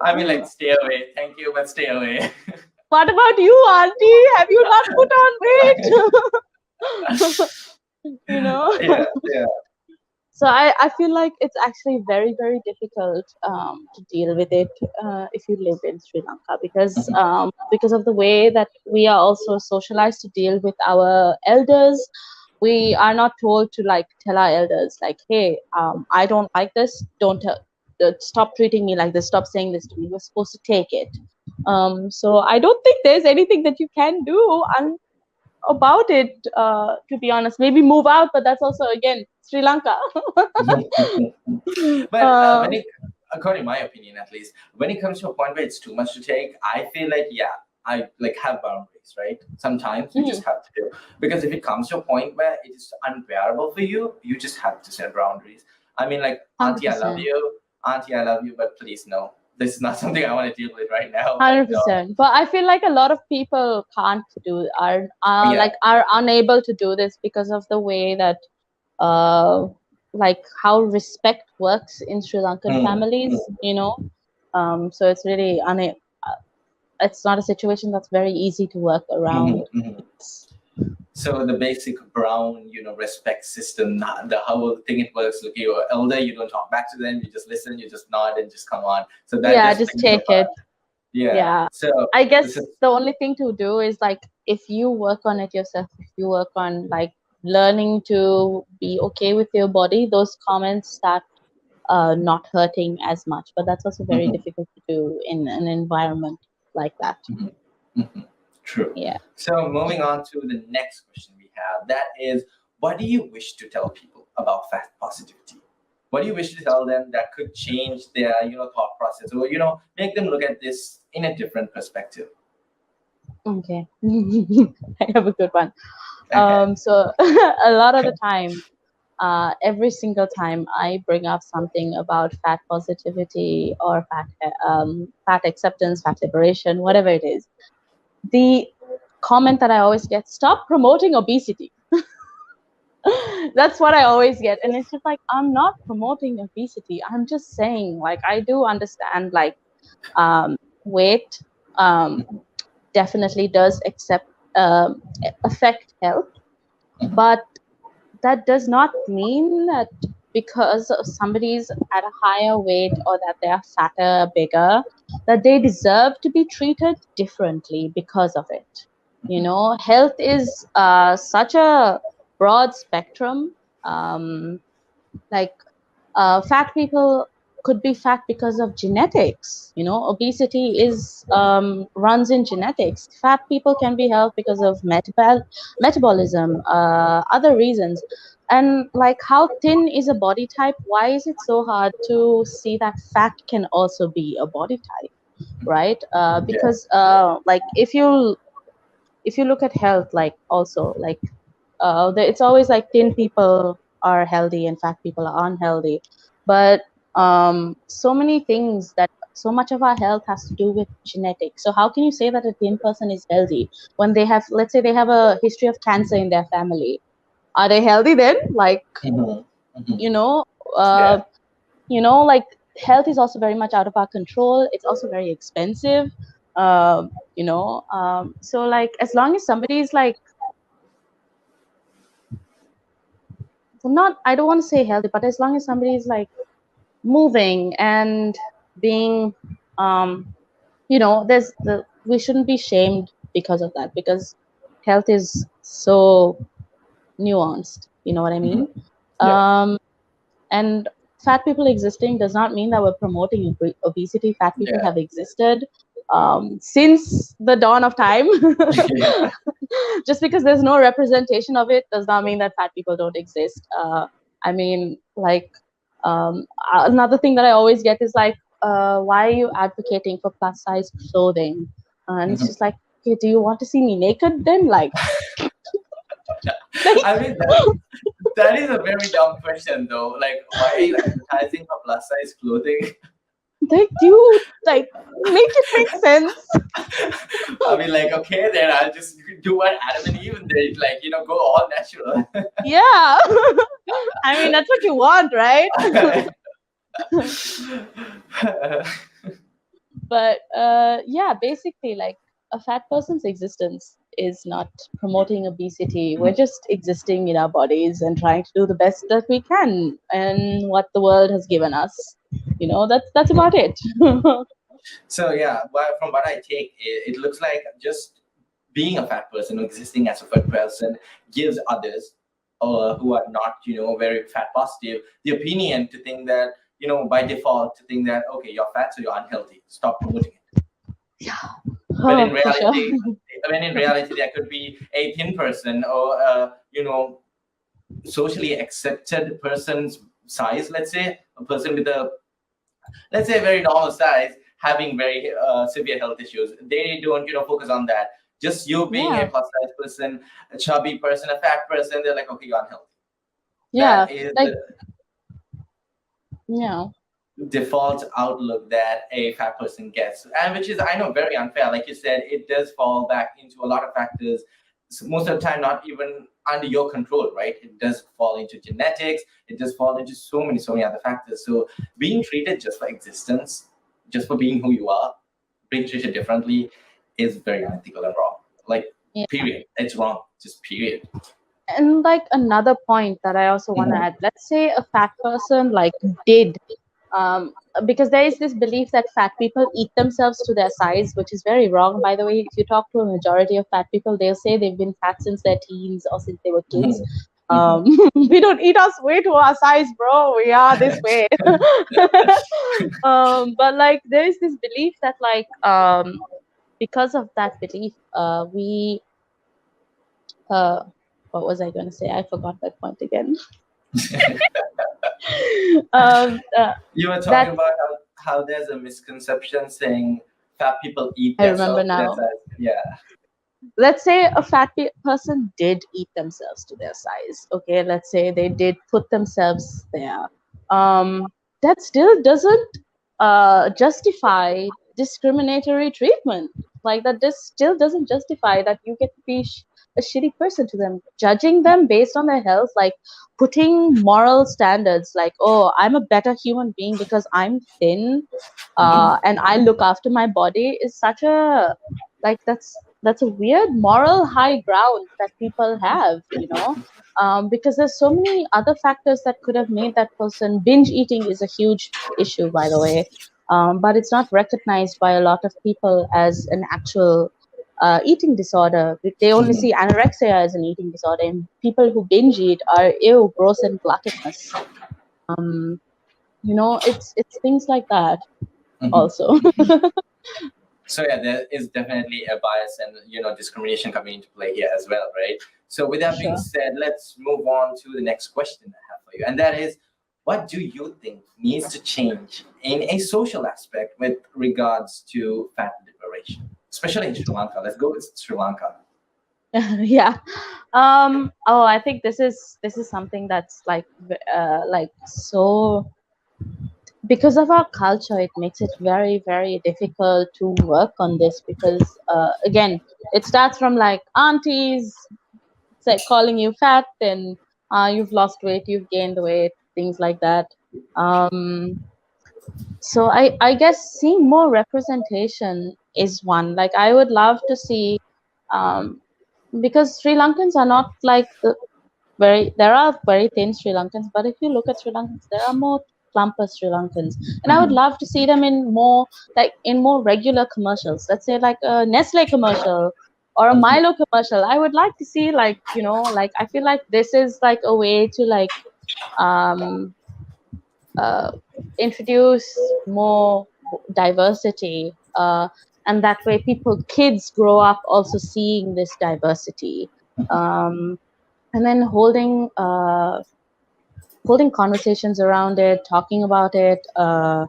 I mean, like, stay away, thank you, but stay away. What about you, auntie? Have you not put on weight? You know. Yeah, yeah. So I feel like it's actually very, very difficult to deal with it if you live in Sri Lanka, because of the way that we are also socialized to deal with our elders. We are not told to like tell our elders like, hey, I don't like this. Don't stop treating me like this. Stop saying this to me. We're supposed to take it. So I don't think there's anything that you can do about it, to be honest. Maybe move out, but that's also again Sri Lanka. But uh, according to my opinion, at least, when it comes to a point where it's too much to take, I feel like, yeah, I like have boundaries, right? Sometimes you mhm, just have to do, because if it comes to a point where it is unbearable for you, you just have to set boundaries. I mean, like, auntie, I love 100%. you, auntie, I love you, but please, no, this is not something I want to deal with right now. And 100%. But I feel like a lot of people can't do yeah. are unable to do this because of the way that uh like how respect works in Sri Lankan Mm, families, mm, you know. So it's really it's not a situation that's very easy to work mhm, around. mhm. So the basic brown, respect system, the whole thing it works. Look, you're elder, you don't talk back to them, you just listen, you just nod, and just come on. So that Yeah, just just plays a take part. it. Yeah. Yeah. So I this guess is. the only thing to do is like if you work on it yourself, if you work on like learning to be okay with your body, those comments start not hurting as much. But that's also very Mhm, difficult to do in an environment like that. mhm, mhm. True. Yeah. So moving on to the next question we have, that is, what do you wish to tell people about fat positivity? What do you wish to tell them that could change their, thought process, or make them look at this in a different perspective? Okay. I have a good one. Okay. So a lot of the time, every single time I bring up something about fat positivity or fat acceptance, fat liberation, whatever it is, the comment that I always get, stop promoting obesity. That's what I always get. And it's just like, I'm not promoting obesity. I'm just saying, like, I do understand, like, um, weight um, definitely does affect health, Mhm, but that does not mean that because somebody's at a higher weight or that they are fatter, bigger, that they deserve to be treated differently because of it. You mhm, know, health is such a broad spectrum. Um, like fat people could be fat because of genetics. You know, obesity is runs in genetics. Fat people can be health because of metabolism, other reasons. And like how thin is a body type? Why is it so hard to see that fat can also be a body type, right? yeah. Because like if you if you look at health, like also like it's always like thin people are healthy and fat people are unhealthy, but so many things that so much of our health has to do with genetics. So how can you say that a thin person is healthy when they have, let's say they have a history of cancer in their family? Are they healthy then? Like, Mhm. Mhm. you know, Yeah. uh, like health is also very much out of our control. It's also very expensive. So like as long as somebody is like, not, I don't want to say healthy, but as long as somebody is like moving and being, there's we shouldn't be shamed because of that, because health is so nuanced. You know what I Mhm. mean? Yeah. Um, and fat people existing does not mean that we're promoting obesity. Fat people Yeah. have existed since the dawn of time. Yeah. Just because there's no representation of it does not mean that fat people don't exist. I mean, like, another thing that I always get is like, why are you advocating for plus size clothing? And it's Mhm. just like, okay, do you want to see me naked then? Like, like, I mean, that is a very dumb question, though. Like, why are you advertising for plus size clothing? like, dude, like, make it make sense. I mean, like, okay, then I'll just do what Adam and Eve did, like, go all natural. Yeah. I mean, that's what you want, right? But yeah, basically, like a fat person's existence is not promoting obesity. We're just existing in our bodies and trying to do the best that we can and what the world has given us. That's about it. So yeah, from what I take, it looks like just being a fat person, existing as a fat person, gives others who are not, very fat positive, the opinion to think that, by default, to think that okay, you're fat, so you're unhealthy. Stop promoting it. When in For sure. reality, there could be a thin person or socially accepted person's size. Let's say a person with a, let's say, very normal size, having very severe health issues. They don't, focus on that. Just you being a Yeah. plus size person, a chubby person, a fat person, they're like, okay, you're unhealthy. Yeah. That is Like, the yeah. default outlook that a fat person gets, and which is, I know, very unfair. Like you said, it does fall back into a lot of factors. Most of the time, not even under your control, right? It does fall into genetics. It does fall into so many other factors. So being treated just for existence, just for being who you are, being treated differently, is very unethical and wrong. Like, Yeah. period. It's wrong. Just period. And like another point that I also want to Mhm. add, let's say a fat person like did, um, because there is this belief that fat people eat themselves to their size, which is very wrong, by the way. If you talk to a majority of fat people, they'll say they've been fat since their teens or since they were kids. Mhm. Mhm. We don't eat our way to our size, bro. We are this way. But like there is this belief that like, because of that belief, we uh, what was I going to say? I forgot that point again. um, uh, You were talking that about how there's a misconception saying fat people eat I remember themselves to their now. size. Yeah. Let's say a fat person did eat themselves to their size. Okay, let's say they did put themselves there. Um, that still doesn't justify discriminatory treatment. Like that, this still doesn't justify that you get to be a shitty person to them, judging them based on their health, like putting moral standards, like, oh, I'm a better human being because I'm thin, Mhm. and I look after my body, is such a, like, that's a weird moral high ground that people have, because there's so many other factors that could have made that person. Binge eating is a huge issue, by the way, but it's not recognized by a lot of people as an actual eating disorder. They only Mhm. see anorexia as an eating disorder, and people who binge eat are ill, gross, and gluttonous. Um, it's things like that Mhm. also. So yeah, there is definitely a bias and discrimination coming into play here as well, right? So with that being Sure. said, let's move on to the next question I have for you, and that is, what do you think needs to change in a social aspect with regards to fat liberation, especially in Sri Lanka? Let's go with Sri Lanka. Yeah. Oh, I think this is something that's like so, because of our culture, it makes it very, very difficult to work on this because again, it starts from like aunties say calling you fat, and you've lost weight, you've gained weight, things like that. Um, so I guess seeing more representation is one. Like I would love to see, um, because Sri Lankans are not like there are very thin Sri Lankans, but if you look at Sri Lankans, there are more plumper Sri Lankans, and I would Mhm. love to see them in more regular commercials. Let's say like a Nestle commercial or a Mhm. Milo commercial. I would like to see, like, like I feel like this is like a way to like um uh, introduce more diversity, and that way kids grow up also seeing this diversity, um, and then holding conversations around it, talking about it, uh,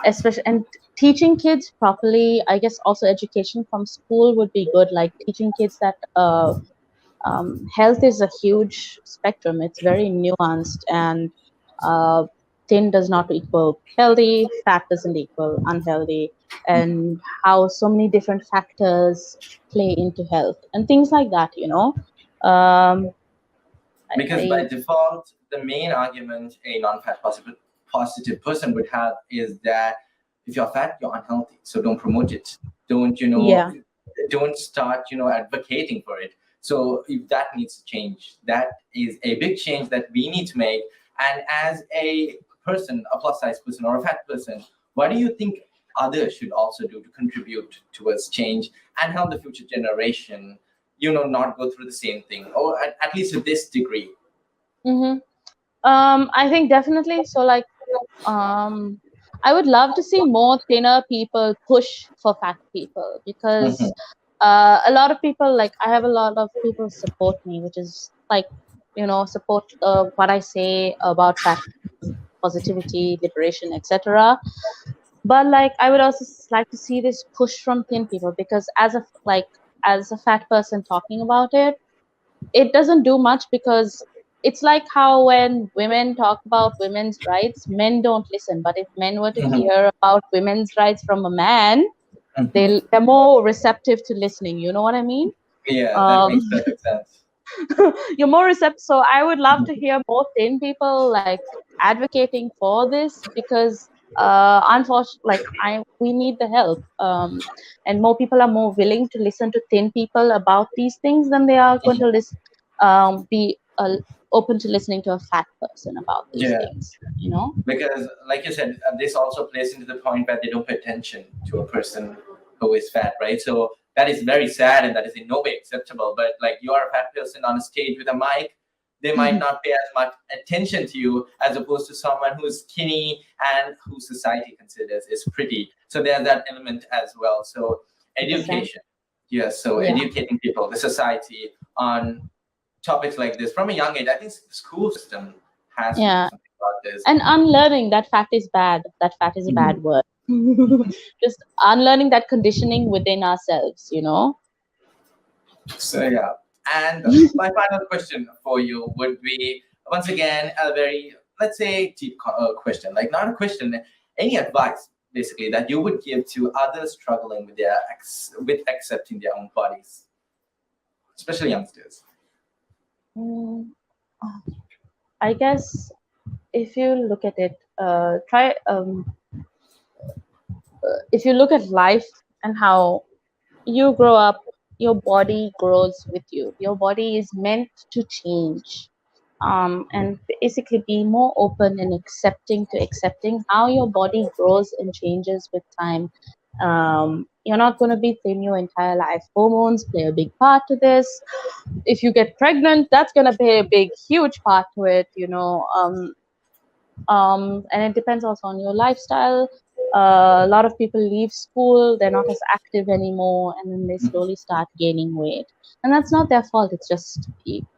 especially, and teaching kids properly. I guess also education from school would be good, like teaching kids that health is a huge spectrum. It's very nuanced, and uh, thin does not equal healthy, fat doesn't equal unhealthy, and how so many different factors play into health and things like that. Because by I default, the main argument a non-fat positive person would have is that if you're fat, you're unhealthy. So don't promote it. Don't, Yeah. don't start, advocating for it. So if that needs to change, that is a big change that we need to make. And as a person, a plus size person or a fat person, what do you think others should also do to contribute towards change and help the future generation, not go through the same thing, or at least to this degree? Mm-hmm. I think definitely. So, like, um, I would love to see more thinner people push for fat people, because Mhm. a lot of people, like, I have a lot of people support me, which is like, support what I say about fat positivity, liberation, etc. But like, I would also like to see this push from thin people, because as a fat person talking about it, it doesn't do much, because it's like how when women talk about women's rights, men don't listen. But if men were to Mhm. hear about women's rights from a man, Mhm. they're more receptive to listening. You know what I mean? Yeah, that Um, makes perfect sense. you're more receptive. So I would love to hear more thin people like advocating for this, because unfortunately, like we need the help. And more people are more willing to listen to thin people about these things than they are going to be open to listening to a fat person about these Yeah, things. because like you said, this also plays into the point where they don't pay attention to a person who is fat, right? So that is very sad, and that is in no way acceptable. But like, you are a fat person on a stage with a mic, they might not pay as much attention to you as opposed to someone who's skinny and who society considers is pretty. So there's that element as well. So Exactly. education, yes. So Yeah. educating people, the society, on topics like this from a young age. I think the school system has to do Yeah. something about this. And unlearning that fat is bad. That fat is a bad word. Just unlearning that conditioning within ourselves. So yeah, and my final question for you would be once again a very, let's say, deep question, like not a question, any advice basically that you would give to others struggling with with accepting their own bodies, especially youngsters. Mm, I guess if you look at it, try if you look at life and how you grow up, your body grows with you. Your body is meant to change, and basically be more open and accepting how your body grows and changes with time. You're not going to be thin your entire life. Hormones play a big part to this. If you get pregnant, that's going to play a big, huge part to it. And it depends also on your lifestyle. A lot of people leave school, they're not as active anymore, and then they slowly start gaining weight. And that's not their fault. It's just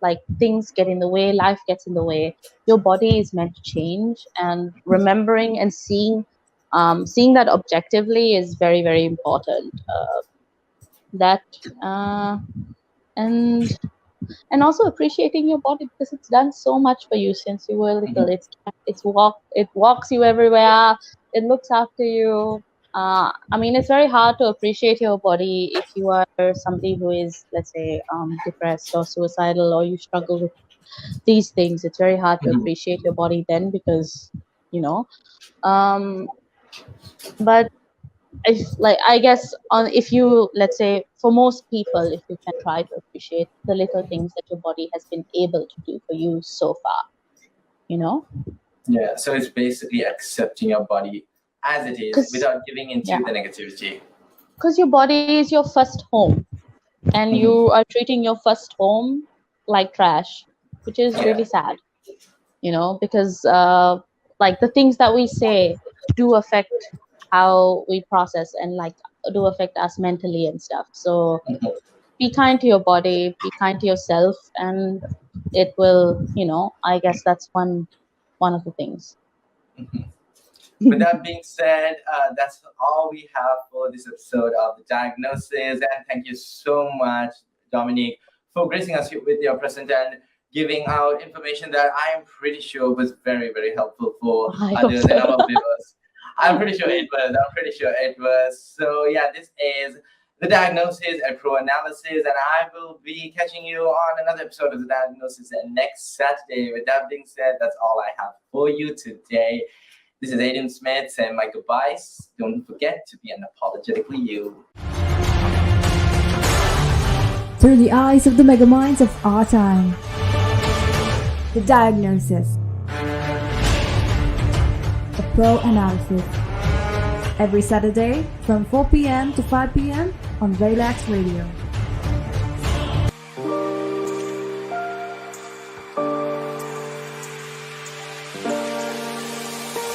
like things get in the way, life gets in the way. Your body is meant to change, and remembering and seeing that objectively is very, very important. that and and also appreciating your body because it's done so much for you since you were little. Mhm. It walks you everywhere. It looks after you. I mean, it's very hard to appreciate your body if you are somebody who is, let's say, depressed or suicidal, or you struggle with these things. It's very hard to Mhm. appreciate your body then because, you know. Um, but I guess on if you, let's say, for most people, if you can try to appreciate the little things that your body has been able to do for you so far, you know, Yeah, so it's basically accepting your body as it is because without giving yeah, into the negativity. because your body is your first home, and Mhm. you are treating your first home like trash, which is Yeah. really sad, because like the things that we say do affect how we process and like do affect us mentally and stuff. So Mhm. be kind to your body, be kind to yourself, and it will, I guess that's one of the things. With that being said, that's all we have for this episode of the diagnosis. And thank you so much, Dominique, for gracing us with your presence and giving out information that I am pretty sure was very, very helpful for I hope others and so. our viewers. I'm pretty sure it was. I'm pretty sure it was. So yeah, this is the diagnosis and pro analysis, and I will be catching you on another episode of the diagnosis next Saturday. With that being said, that's all I have for you today. This is Aiden Smith saying my goodbyes. Don't forget to be unapologetically you. Through the eyes of the megaminds of our time. The diagnosis. A pro analysis. Every Saturday from 4 p.m. to 5 p.m. on Relax Radio.